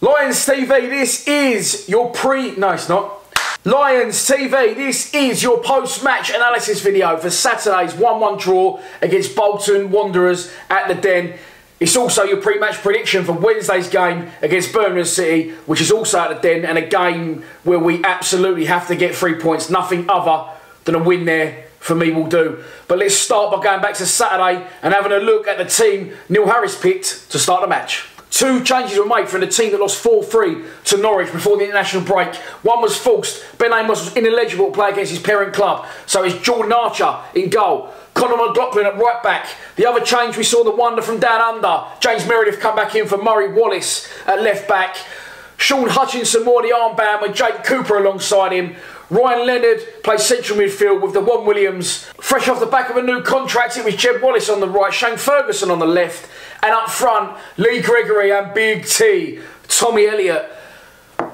Lions TV, this is your No, it's not. Lions TV, this is your post-match analysis video for Saturday's 1-1 draw against Bolton Wanderers at the Den. It's also your pre-match prediction for Wednesday's game against Birmingham City, which is also at the Den, and a game where we absolutely have to get 3 points. Nothing other than a win there for me will do. But let's start by going back to Saturday and having a look at the team Neil Harris picked to start the match. Two changes were made from the team that lost 4-3 to Norwich before the international break. One was forced. Ben Amos was ineligible to play against his parent club, so it's Jordan Archer in goal. Conor McLaughlin at right back. The other change, we saw the wonder from down under. James Meredith come back in for Murray Wallace at left back. Sean Hutchinson wore the armband with Jake Cooper alongside him. Ryan Leonard plays central midfield with Dewan Williams. Fresh off the back of a new contract, it was Jed Wallace on the right, Shane Ferguson on the left. And up front, Lee Gregory and Big T, Tommy Elliott.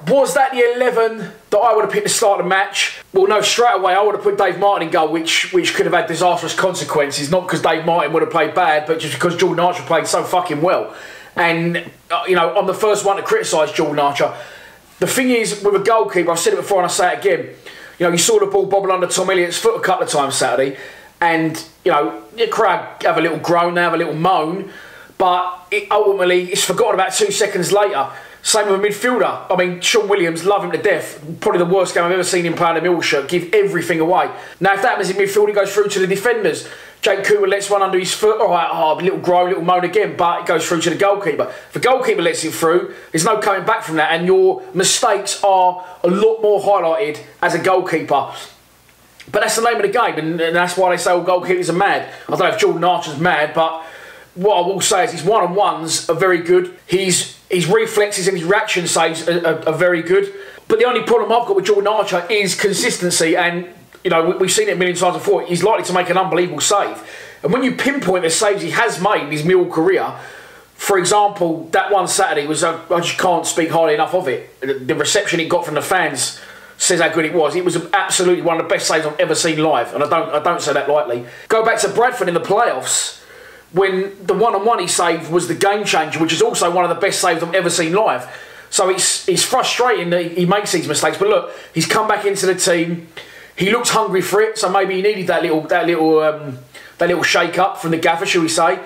Was that the 11 that I would have picked to start the match? Well, no, straight away I would have put Dave Martin in goal, which could have had disastrous consequences. Not because Dave Martin would have played bad, but just because Jordan Archer played so fucking well. And, you know, I'm the first one to criticise Jordan Archer. The thing is, with a goalkeeper, I've said it before and I say it again, you know, you saw the ball bobble under Tom Elliott's foot a couple of times Saturday, and, you know, the crowd have a little groan, they have a little moan, but ultimately it's forgotten about 2 seconds later. Same with a midfielder. I mean, Sean Williams, love him to death. Probably the worst game I've ever seen him play in a Mill shirt. Give everything away. Now, if that happens in midfield, he goes through to the defenders. Jake Cooper lets one under his foot. All right, a little groan, little moan again, but it goes through to the goalkeeper. If the goalkeeper lets it through, there's no coming back from that, and your mistakes are a lot more highlighted as a goalkeeper. But that's the name of the game, and that's why they say all goalkeepers are mad. I don't know if Jordan Archer's mad, but what I will say is his one-on-ones are very good. His reflexes and his reaction saves are very good. But the only problem I've got with Jordan Archer is consistency, and you know, we've seen it a million times before. He's likely to make an unbelievable save. And when you pinpoint the saves he has made in his Mill career, for example, that one Saturday was, I just can't speak highly enough of it. The reception he got from the fans says how good it was. It was absolutely one of the best saves I've ever seen live, and I don't say that lightly. Go back to Bradford in the playoffs, when the one-on-one he saved was the game changer, which is also one of the best saves I've ever seen live. So it's frustrating that he makes these mistakes. But look, he's come back into the team. He looked hungry for it, so maybe he needed that little shake-up from the gaffer, shall we say?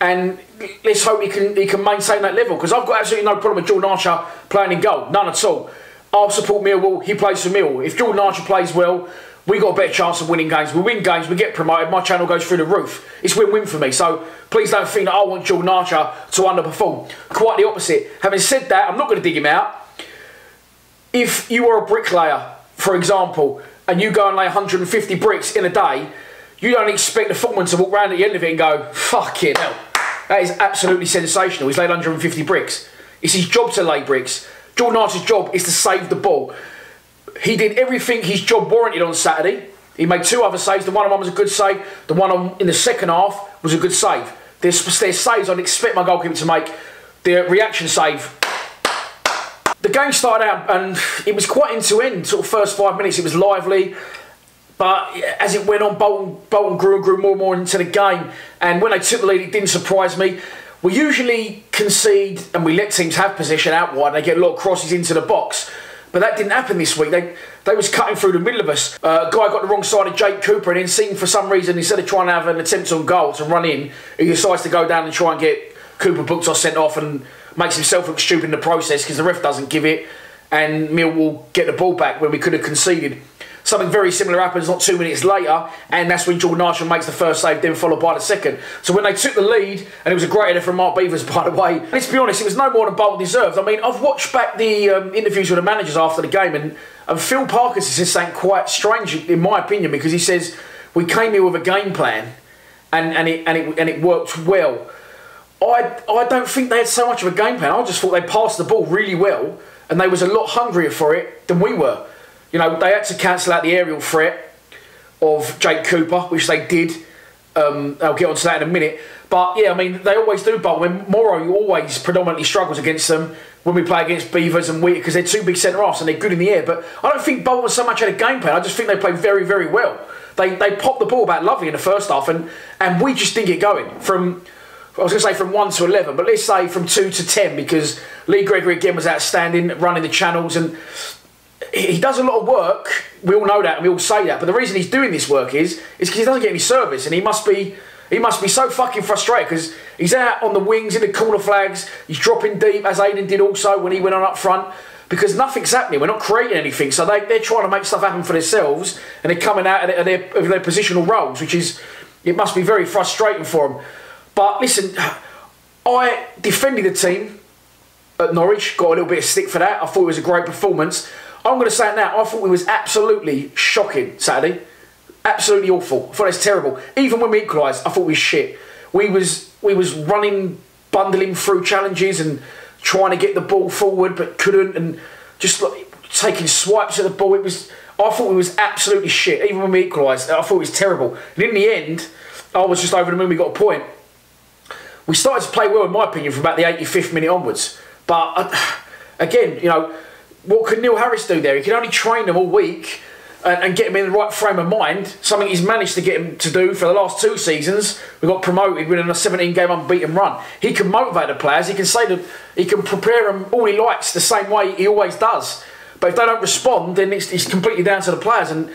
And let's hope he can maintain that level, because I've got absolutely no problem with Jordan Archer playing in goal, none at all. I'll support Millwall. He plays for Millwall. If Jordan Archer plays well, we got a better chance of winning games. We win games, we get promoted, my channel goes through the roof. It's win-win for me, so please don't think that I want Jordan Archer to underperform. Quite the opposite. Having said that, I'm not going to dig him out. If you were a bricklayer, for example, and you go and lay 150 bricks in a day, you don't expect the footman to walk round at the end of it and go, fucking hell, that is absolutely sensational. He's laid 150 bricks. It's his job to lay bricks. Jordan Archer's job is to save the ball. He did everything his job warranted on Saturday. He made 2 other saves. The one on one was a good save. The one in the second half was a good save. There's saves I'd expect my goalkeeper to make. The reaction save. The game started out and it was quite end-to-end. Sort of first 5 minutes it was lively. But as it went on, Bolton grew and grew more and more into the game. And when they took the lead, it didn't surprise me. We usually concede and we let teams have possession out wide. They get a lot of crosses into the box. But that didn't happen this week. They was cutting through the middle of us. A guy got the wrong side of Jake Cooper, and then seemed for some reason, instead of trying to have an attempt on goal to run in, he decides to go down and try and get Cooper booked or sent off, and makes himself look stupid in the process because the ref doesn't give it, and Millwall get the ball back when we could have conceded. Something very similar happens not 2 minutes later, and that's when Jordan Archer makes the first save, then followed by the second. So when they took the lead, and it was a great header from Mark Beavers, by the way, let's be honest, it was no more than Bolton deserved. I mean, I've watched back the interviews with the managers after the game, and Phil Parkinson says something quite strange, in my opinion, because he says, we came here with a game plan, and it worked well. I don't think they had so much of a game plan. I just thought they passed the ball really well, and they was a lot hungrier for it than we were. You know, they had to cancel out the aerial threat of Jake Cooper, which they did. I'll get onto that in a minute. But yeah, I mean, they always do. But when Morrow always predominantly struggles against them when we play against Beavers and Wheater, because they're 2 big centre-halves and they're good in the air. But I don't think Bolton so much had a game plan. I just think they played very, very well. They popped the ball about lovely in the first half, and we just didn't get going. From I was going to say from 1 to 11, but let's say from 2 to 10, because Lee Gregory again was outstanding, running the channels, and he does a lot of work. We all know that, and we all say that. But the reason he's doing this work is because he doesn't get any service, and he must be so fucking frustrated because he's out on the wings in the corner flags. He's dropping deep, as Aiden did also when he went on up front, because nothing's happening. We're not creating anything, so they're trying to make stuff happen for themselves, and they're coming out of their positional roles, which is, it must be very frustrating for them. But listen, I defended the team at Norwich, got a little bit of stick for that. I thought it was a great performance. I'm going to say it now, I thought it was absolutely shocking Saturday. Absolutely awful. I thought it was terrible. Even when we equalised, I thought we was shit. We was running, bundling through challenges and trying to get the ball forward, but couldn't, and just like taking swipes at the ball. I thought we was absolutely shit. Even when we equalised, I thought it was terrible. And in the end, I was just over the moon. We got a point. We started to play well, in my opinion, from about the 85th minute onwards. But again, you know, what could Neil Harris do there? He can only train them all week and get them in the right frame of mind, something he's managed to get him to do for the last 2 seasons. We got promoted winning a 17-game unbeaten run. He can motivate the players. He can say that he can prepare them all he likes the same way he always does. But if they don't respond, then it's completely down to the players, and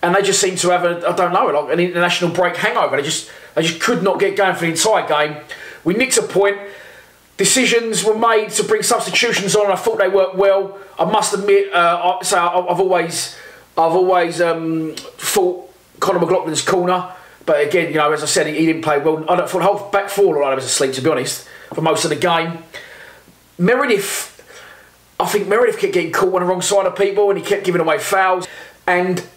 they just seem to have like an international break hangover. They just could not get going for the entire game. We nicked a point. Decisions were made to bring substitutions on, and I thought they worked well. I must admit, I've always thought Conor McLaughlin's corner, but again, you know, as I said, he didn't play well. I thought the whole back four I was asleep, to be honest, for most of the game. Meredith, I think Meredith kept getting caught on the wrong side of people, and he kept giving away fouls. And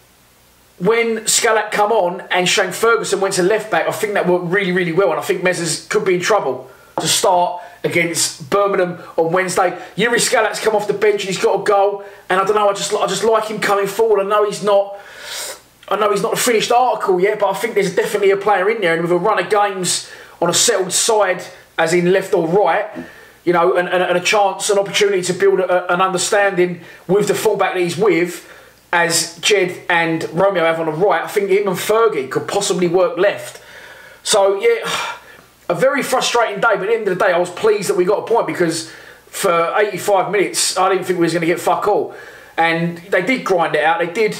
when Scalak come on and Shane Ferguson went to left back, I think that worked really, really well, and I think Mezzers could be in trouble to start against Birmingham on Wednesday. Yuri Scalak's come off the bench and he's got a goal, and I don't know, I just like him coming forward. I know he's not the finished article yet, but I think there's definitely a player in there, and with a run of games on a settled side, as in left or right, you know, and a chance, an opportunity to build an understanding with the fullback that he's with, as Jed and Romeo have on the right, I think him and Fergie could possibly work left. So yeah, a very frustrating day, but at the end of the day, I was pleased that we got a point, because for 85 minutes, I didn't think we was going to get fuck all. And they did grind it out. They did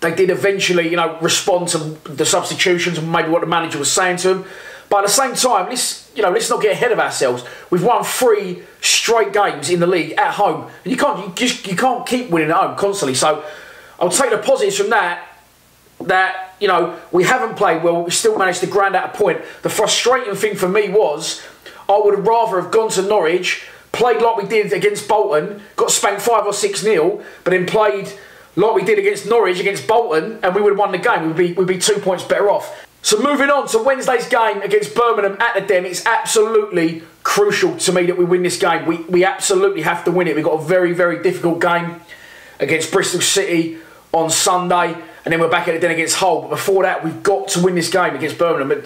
eventually, you know, respond to the substitutions and maybe what the manager was saying to them. But at the same time, let's not get ahead of ourselves. We've won 3 straight games in the league at home, and you can't keep winning at home constantly. So I'll take the positives from that. That, you know, we haven't played well, but we still managed to grind out a point. The frustrating thing for me was, I would rather have gone to Norwich, played like we did against Bolton, got spanked 5 or 6-0, but then played like we did against Norwich, against Bolton, and we would have won the game. We'd be 2 points better off. So moving on to Wednesday's game against Birmingham at the Den, it's absolutely crucial to me that we win this game. We absolutely have to win it. We've got a very, very difficult game against Bristol City on Sunday, and then we're back at the Den against Hull. But before that, we've got to win this game against Birmingham.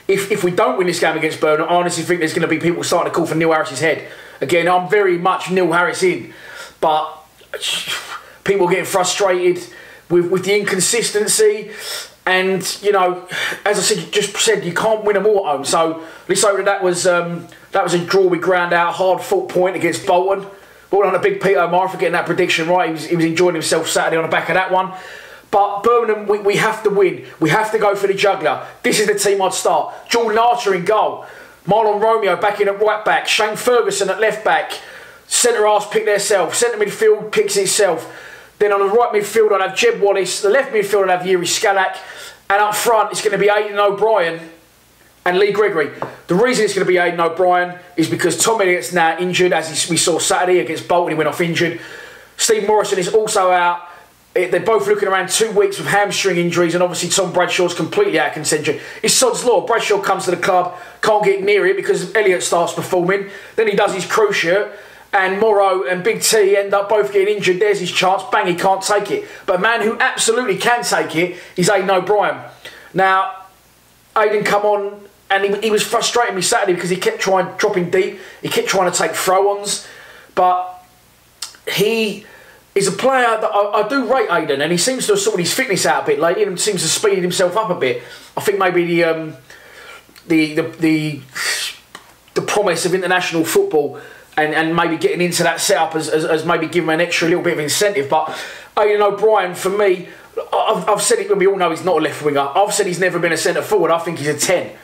If we don't win this game against Birmingham, I honestly think there's going to be people starting to call for Neil Harris's head. Again, I'm very much Neil Harris in, but people getting frustrated with the inconsistency. And, you know, as I just said, you can't win them all at home. So let's hope that was a draw we ground out, hard-fought point against Bolton. Well done to Big Peter O'Mara for getting that prediction right. He was enjoying himself Saturday on the back of that one. But Birmingham, we have to win. We have to go for the juggler. This is the team I'd start. Jordan Archer in goal. Marlon Romeo back in at right back. Shane Ferguson at left back. Centre-halves pick themselves. Centre midfield picks itself. Then on the right midfield, I'd have Jeb Wallace. The left midfield, I'd have Yuri Scalak. And up front, it's going to be Aidan O'Brien and Lee Gregory. The reason it's going to be Aidan O'Brien is because Tom Elliott's now injured, as we saw Saturday against Bolton. He went off injured. Steve Morrison is also out. They're both looking around 2 weeks with hamstring injuries, and obviously Tom Bradshaw's completely out of contention. It's sod's law. Bradshaw comes to the club, can't get near it because Elliott starts performing. Then he does his crew shirt, and Morrow and Big T end up both getting injured. There's his chance. Bang, he can't take it. But a man who absolutely can take it is Aidan O'Brien. Now, Aidan come on, and he was frustrating me Saturday because he kept dropping deep. He kept trying to take throw-ons. But he is a player that I do rate Aidan, and he seems to have sorted his fitness out a bit lately and seems to speed himself up a bit. I think maybe the promise of international football and maybe getting into that setup as maybe giving him an extra little bit of incentive. But Aidan O'Brien, for me, I've said it, we all know he's not a left winger. I've said he's never been a centre forward. I think he's a 10.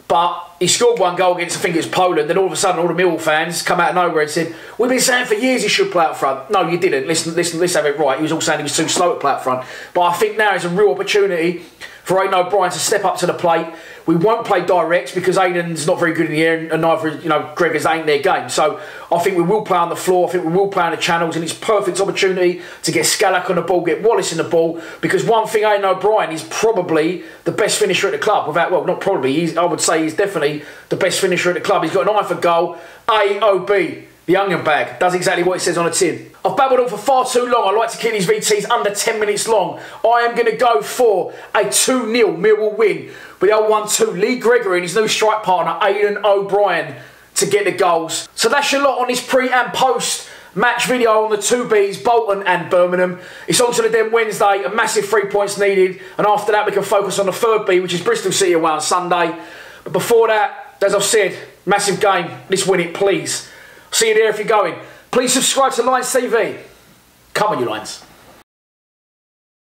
But he scored one goal against, I think it was Poland, then all of a sudden all the Millwall fans come out of nowhere and said, we've been saying for years he should play up front. No, you didn't. Listen, let's have it right. He was all saying he was too slow to play up front. But I think now is a real opportunity for Aidan O'Brien to step up to the plate. We won't play direct because Aidan's not very good in the air, and neither, Gregor's ain't their game. So I think we will play on the floor. I think we will play on the channels, and it's a perfect opportunity to get Scalak on the ball, get Wallace in the ball. Because one thing, Aidan O'Brien is probably the best finisher at the club. Not probably. I would say he's definitely the best finisher at the club. He's got an eye for goal. AOB. The onion bag does exactly what it says on the tin. I've babbled on for far too long. I like to keep these VTs under 10 minutes long. I am going to go for a 2-0 Millwall win with the old 1-2. Lee Gregory and his new strike partner, Aidan O'Brien, to get the goals. So that's your lot on this pre and post match video on the 2Bs, Bolton and Birmingham. It's on to the Den Wednesday, a massive 3 points needed. And after that, we can focus on the 3rd B, which is Bristol City away on Sunday. But before that, as I've said, massive game. Let's win it, please. See you there if you're going. Please subscribe to Lions TV. Come on, you Lions.